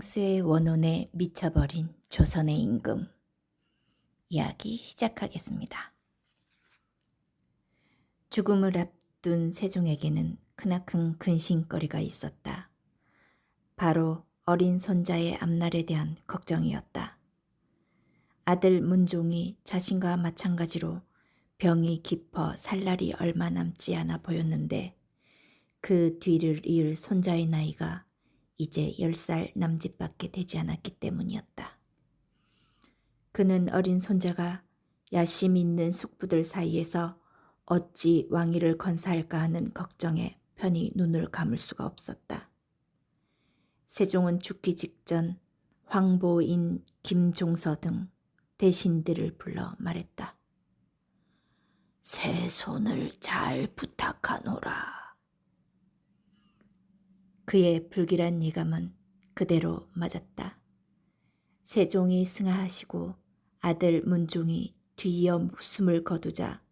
장수의 원혼에 미쳐버린 조선의 임금. 이야기 시작하겠습니다. 죽음을 앞둔 세종에게는 크나큰 근심거리가 있었다. 바로 어린 손자의 앞날에 대한 걱정이었다. 아들 문종이 자신과 마찬가지로 병이 깊어 살 날이 얼마 남지 않아 보였는데 그 뒤를 이을 손자의 나이가 이제 10살 남짓밖에 되지 않았기 때문이었다. 그는 어린 손자가 야심 있는 숙부들 사이에서 어찌 왕위를 건사할까 하는 걱정에 편히 눈을 감을 수가 없었다. 세종은 죽기 직전 황보인, 김종서 등 대신들을 불러 말했다. 새 손을 잘 부탁하노라. 그의 불길한 예감은 그대로 맞았다. 세종이 승하하시고 아들 문종이 뒤이어 숨을 거두자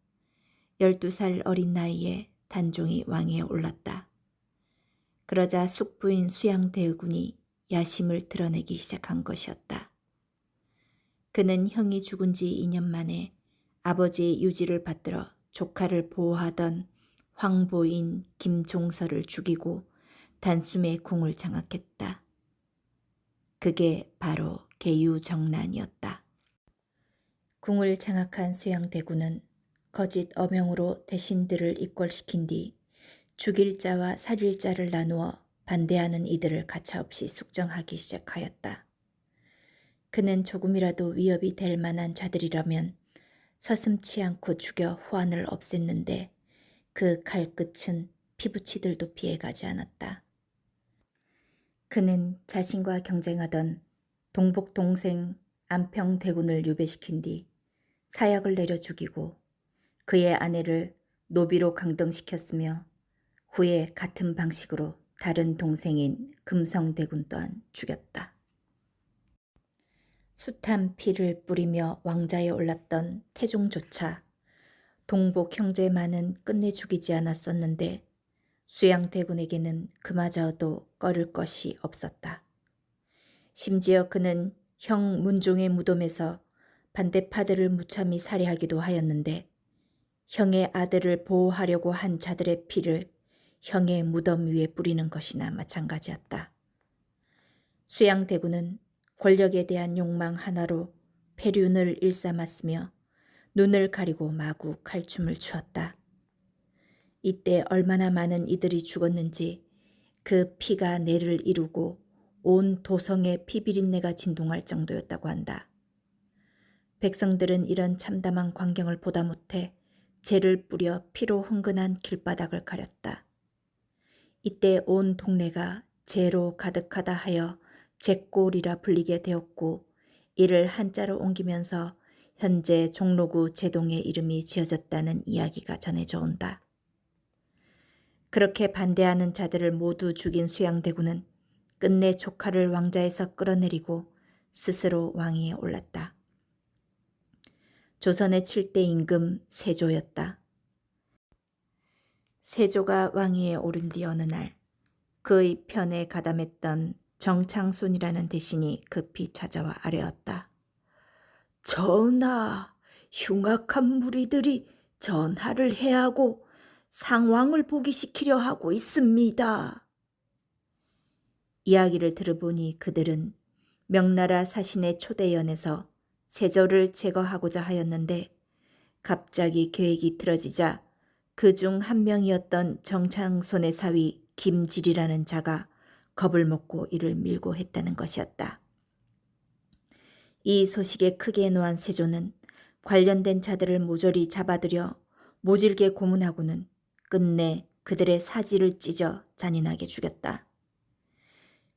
12살 어린 나이에 단종이 왕위에 올랐다. 그러자 숙부인 수양대군이 야심을 드러내기 시작한 것이었다. 그는 형이 죽은 지 2년 만에 아버지의 유지를 받들어 조카를 보호하던 황보인 김종서를 죽이고 단숨에 궁을 장악했다. 그게 바로 계유정난이었다. 궁을 장악한 수양대군은 거짓 어명으로 대신들을 입궐시킨 뒤 죽일 자와 살릴 자를 나누어 반대하는 이들을 가차없이 숙정하기 시작하였다. 그는 조금이라도 위협이 될 만한 자들이라면 서슴치 않고 죽여 후환을 없앴는데 그 칼끝은 피부치들도 피해가지 않았다. 그는 자신과 경쟁하던 동복 동생 안평대군을 유배시킨 뒤 사약을 내려 죽이고 그의 아내를 노비로 강등시켰으며 후에 같은 방식으로 다른 동생인 금성대군 또한 죽였다. 숱한 피를 뿌리며 왕자에 올랐던 태종조차 동복 형제만은 끝내 죽이지 않았었는데 수양대군에게는 그마저도 꺼릴 것이 없었다. 심지어 그는 형 문종의 무덤에서 반대파들을 무참히 살해하기도 하였는데 형의 아들을 보호하려고 한 자들의 피를 형의 무덤 위에 뿌리는 것이나 마찬가지였다. 수양대군은 권력에 대한 욕망 하나로 폐륜을 일삼았으며 눈을 가리고 마구 칼춤을 추었다. 이때 얼마나 많은 이들이 죽었는지 그 피가 내를 이루고 온 도성의 피비린내가 진동할 정도였다고 한다. 백성들은 이런 참담한 광경을 보다 못해 재를 뿌려 피로 흥건한 길바닥을 가렸다. 이때 온 동네가 재로 가득하다 하여 재골이라 불리게 되었고 이를 한자로 옮기면서 현재 종로구 재동의 이름이 지어졌다는 이야기가 전해져 온다. 그렇게 반대하는 자들을 모두 죽인 수양대군은 끝내 조카를 왕자에서 끌어내리고 스스로 왕위에 올랐다. 조선의 7대 임금 세조였다. 세조가 왕위에 오른 뒤 어느 날 그의 편에 가담했던 정창손이라는 대신이 급히 찾아와 아뢰었다. 전하, 흉악한 무리들이 전하를 해하고 상왕을 복위시키려 하고 있습니다. 이야기를 들어보니 그들은 명나라 사신의 초대연에서 세조를 제거하고자 하였는데 갑자기 계획이 틀어지자 그중 한 명이었던 정창손의 사위 김질이라는 자가 겁을 먹고 이를 밀고 했다는 것이었다. 이 소식에 크게 노한 세조는 관련된 자들을 모조리 잡아들여 모질게 고문하고는 끝내 그들의 사지를 찢어 잔인하게 죽였다.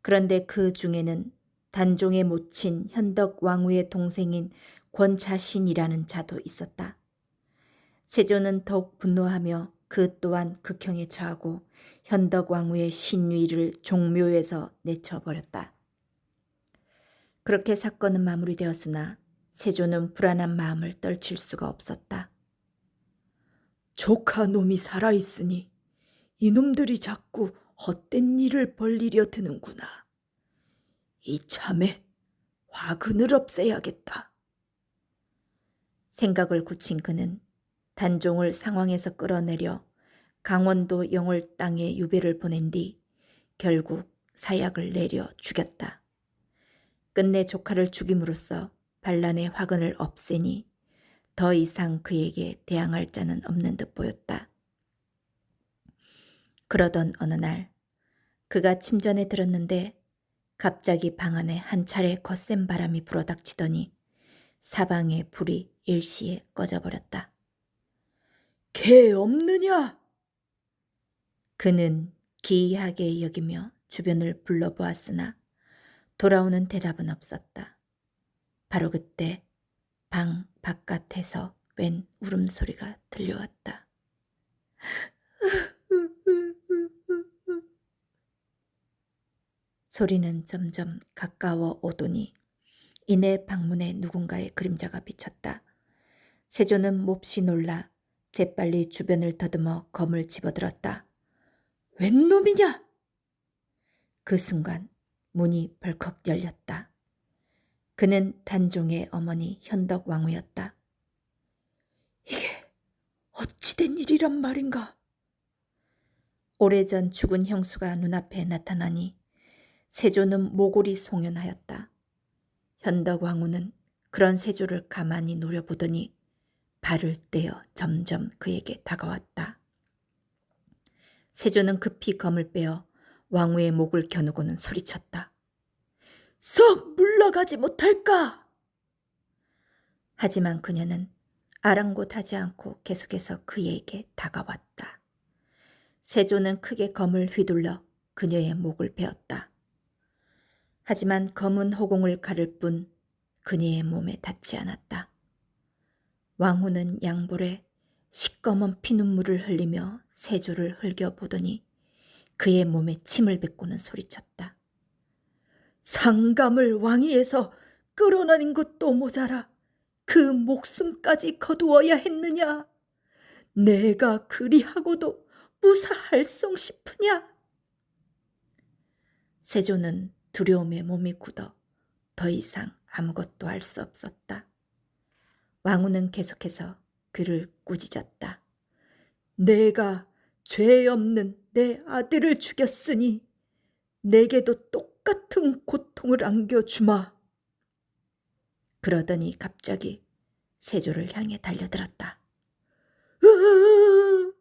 그런데 그 중에는 단종의 모친 현덕 왕후의 동생인 권자신이라는 자도 있었다. 세조는 더욱 분노하며 그 또한 극형에 처하고 현덕 왕후의 신위를 종묘에서 내쳐버렸다. 그렇게 사건은 마무리되었으나 세조는 불안한 마음을 떨칠 수가 없었다. 조카 놈이 살아있으니 이놈들이 자꾸 헛된 일을 벌리려 드는구나. 이참에 화근을 없애야겠다. 생각을 굳힌 그는 단종을 상황에서 끌어내려 강원도 영월 땅에 유배를 보낸 뒤 결국 사약을 내려 죽였다. 끝내 조카를 죽임으로써 반란의 화근을 없애니 더 이상 그에게 대항할 자는 없는 듯 보였다. 그러던 어느 날 그가 침전에 들었는데 갑자기 방 안에 한 차례 거센 바람이 불어닥치더니 사방의 불이 일시에 꺼져버렸다. 개 없느냐? 그는 기이하게 여기며 주변을 불러보았으나 돌아오는 대답은 없었다. 바로 그때 방 바깥에서 웬 울음소리가 들려왔다. 소리는 점점 가까워 오더니 이내 방문에 누군가의 그림자가 비쳤다. 세조는 몹시 놀라 재빨리 주변을 더듬어 검을 집어들었다. 웬 놈이냐? 그 순간 문이 벌컥 열렸다. 그는 단종의 어머니 현덕왕후였다. 이게 어찌된 일이란 말인가? 오래전 죽은 형수가 눈앞에 나타나니 세조는 모골이 송연하였다. 현덕왕후는 그런 세조를 가만히 노려보더니 발을 떼어 점점 그에게 다가왔다. 세조는 급히 검을 빼어 왕후의 목을 겨누고는 소리쳤다. 썩 물러가지 못할까? 하지만 그녀는 아랑곳하지 않고 계속해서 그에게 다가왔다. 세조는 크게 검을 휘둘러 그녀의 목을 베었다. 하지만 검은 호공을 가를 뿐 그녀의 몸에 닿지 않았다. 왕후는 양볼에 시꺼먼 피눈물을 흘리며 세조를 흘겨보더니 그의 몸에 침을 뱉고는 소리쳤다. 상감을 왕위에서 끌어내는 것도 모자라 그 목숨까지 거두어야 했느냐? 내가 그리하고도 무사할성 싶으냐? 세조는 두려움에 몸이 굳어 더 이상 아무것도 할 수 없었다. 왕후는 계속해서 그를 꾸짖었다. 내가 죄 없는 내 아들을 죽였으니 내게도 똑같은 고통을 안겨주마. 그러더니 갑자기 세조를 향해 달려들었다. 으으으으!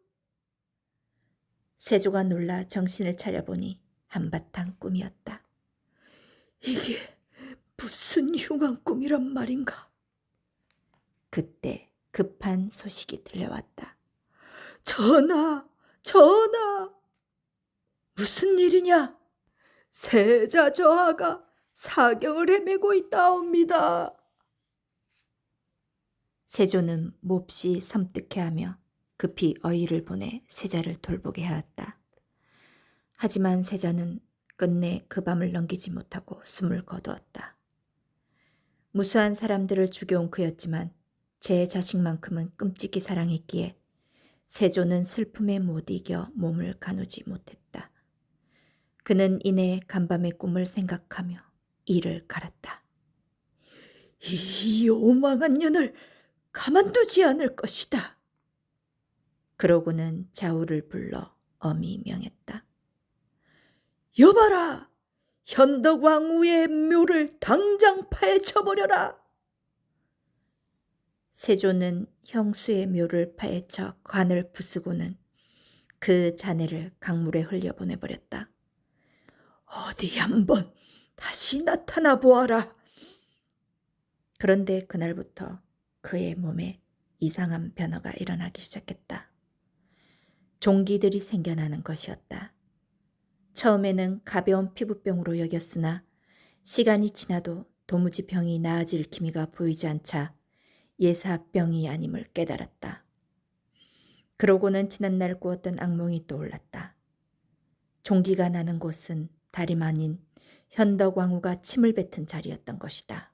세조가 놀라 정신을 차려보니 한바탕 꿈이었다. 이게 무슨 흉한 꿈이란 말인가? 그때 급한 소식이 들려왔다. 전하, 전하! 무슨 일이냐? 세자 저하가 사경을 헤매고 있다옵니다. 세조는 몹시 섬뜩해하며 급히 어의를 보내 세자를 돌보게 하였다. 하지만 세자는 끝내 그 밤을 넘기지 못하고 숨을 거두었다. 무수한 사람들을 죽여온 그였지만 제 자식만큼은 끔찍히 사랑했기에 세조는 슬픔에 못 이겨 몸을 가누지 못했다. 그는 이내 간밤의 꿈을 생각하며 이를 갈았다. 이 오망한 년을 가만두지 않을 것이다. 그러고는 자우를 불러 엄히 명했다. 여봐라! 현덕왕후의 묘를 당장 파헤쳐버려라. 세조는 형수의 묘를 파헤쳐 관을 부수고는 그 잔해를 강물에 흘려보내버렸다. 어디 한번 다시 나타나 보아라. 그런데 그날부터 그의 몸에 이상한 변화가 일어나기 시작했다. 종기들이 생겨나는 것이었다. 처음에는 가벼운 피부병으로 여겼으나 시간이 지나도 도무지 병이 나아질 기미가 보이지 않자 예사병이 아님을 깨달았다. 그러고는 지난날 꾸었던 악몽이 떠올랐다. 종기가 나는 곳은 다름 아닌 현덕왕후가 침을 뱉은 자리였던 것이다.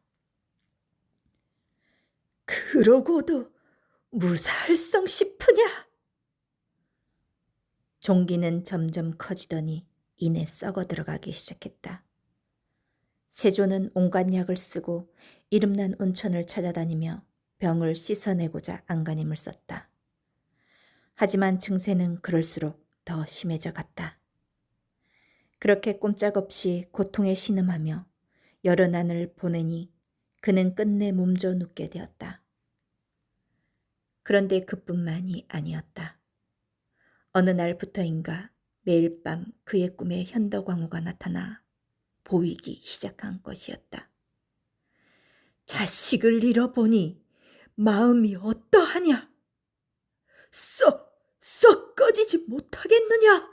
그러고도 무사할성 싶으냐? 종기는 점점 커지더니 이내 썩어 들어가기 시작했다. 세조는 온갖 약을 쓰고 이름난 온천을 찾아다니며 병을 씻어내고자 안간힘을 썼다. 하지만 증세는 그럴수록 더 심해져 갔다. 그렇게 꼼짝없이 고통에 신음하며 여러 난을 보내니 그는 끝내 몸져 눕게 되었다. 그런데 그뿐만이 아니었다. 어느 날부터인가 매일 밤 그의 꿈에 현덕왕후가 나타나 보이기 시작한 것이었다. 자식을 잃어보니 마음이 어떠하냐? 썩 꺼지지 못하겠느냐?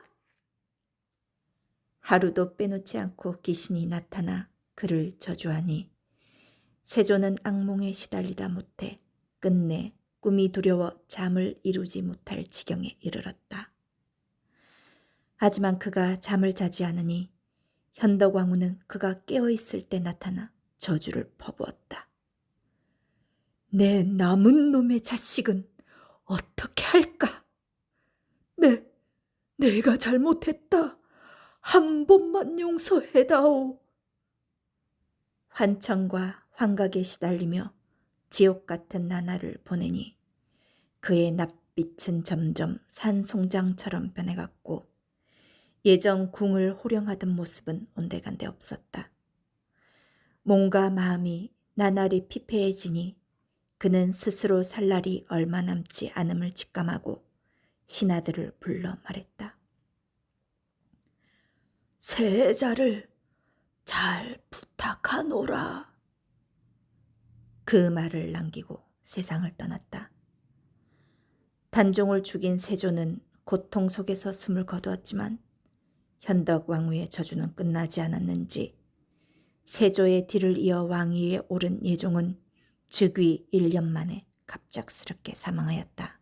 하루도 빼놓지 않고 귀신이 나타나 그를 저주하니 세조는 악몽에 시달리다 못해 끝내 꿈이 두려워 잠을 이루지 못할 지경에 이르렀다. 하지만 그가 잠을 자지 않으니 현덕왕후는 그가 깨어있을 때 나타나 저주를 퍼부었다. 내 남은 놈의 자식은 어떻게 할까? 내가 잘못했다. 한 번만 용서해다오. 환청과 환각에 시달리며 지옥 같은 나날을 보내니 그의 낯빛은 점점 산송장처럼 변해갔고 예전 궁을 호령하던 모습은 온데간데 없었다. 몸과 마음이 나날이 피폐해지니 그는 스스로 살 날이 얼마 남지 않음을 직감하고 신하들을 불러 말했다. 세자를 잘 부탁하노라. 그 말을 남기고 세상을 떠났다. 단종을 죽인 세조는 고통 속에서 숨을 거두었지만 현덕왕후의 저주는 끝나지 않았는지 세조의 뒤를 이어 왕위에 오른 예종은 즉위 1년 만에 갑작스럽게 사망하였다.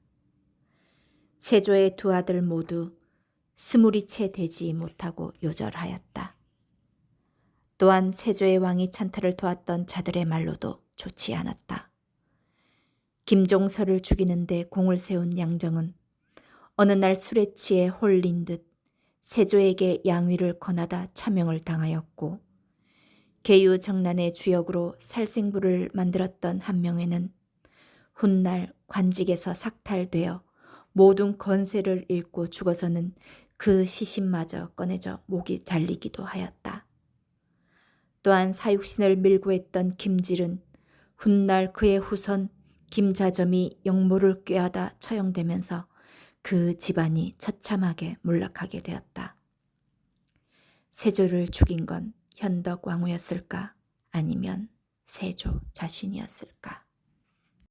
세조의 두 아들 모두 스물이 채 되지 못하고 요절하였다. 또한 세조의 왕위 찬탈을 도왔던 자들의 말로도 좋지 않았다. 김종서를 죽이는데 공을 세운 양정은 어느 날 술에 취해 홀린 듯 세조에게 양위를 권하다 차명을 당하였고 계유정란의 주역으로 살생부를 만들었던 한 명에는 훗날 관직에서 삭탈되어 모든 건세를 잃고 죽어서는 그 시신마저 꺼내져 목이 잘리기도 하였다. 또한 사육신을 밀고 했던 김질은 훗날 그의 후손 김자점이 영모를 꾀하다 처형되면서 그 집안이 처참하게 몰락하게 되었다. 세조를 죽인 건 현덕왕후였을까? 아니면 세조 자신이었을까?